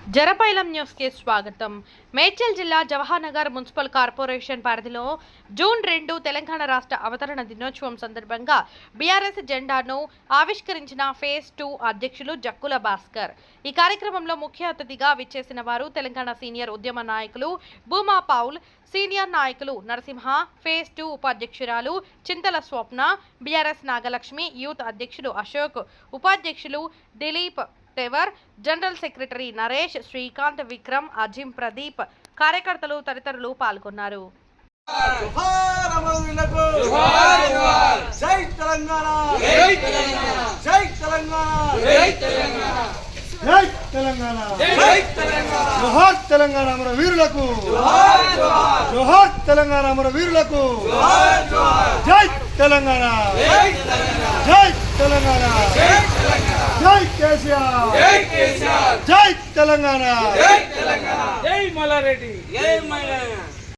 జరపైలం news కి స్వాగతం. మేడ్చల్ జిల్లా జవహర్ నగర్ మున్సిపల్ కార్పొరేషన్ పరిధిలో జూన్ 2 తెలంగాణ రాష్ట్ర అవతరణ దినోత్సవం సందర్భంగా బీఆర్ఎస్ జెండాను ఆవిష్కరించిన ఫేజ్ 2 అధ్యక్షులు జక్కుల భాస్కర్. ఈ కార్యక్రమంలో ముఖ్య అతిథిగా విచ్చేసిన వారు తెలంగాణ సీనియర్ ఉద్యమ నాయకులు భూమా పౌల్, సీనియర్ నాయకులు నరసింహ, ఫేజ్ 2 ఉపాధ్యక్షురాలు చింతల స్వప్న, బీఆర్ఎస్ నాగలక్ష్మి, యూత్ అధ్యక్షులు అశోక్, ఉపాధ్యక్షులు దిలీప్ తెవర్, జనరల్ సెక్రటరీ నరేష్, శ్రీకాంత్, విక్రమ్, అజిం, ప్రదీప్, కార్యకర్తలు తదితరులు పాల్గొన్నారు. జోహార్ తెలంగాణ అమర వీరులకు, జోహార్ తెలంగాణ అమర వీరులకు, జై తెలంగాణ, జై తెలంగాణ, జై కేసీఆర్, జై తెలంగాణ, జై మల్లారెడ్డి, జై మల్లారెడ్డి.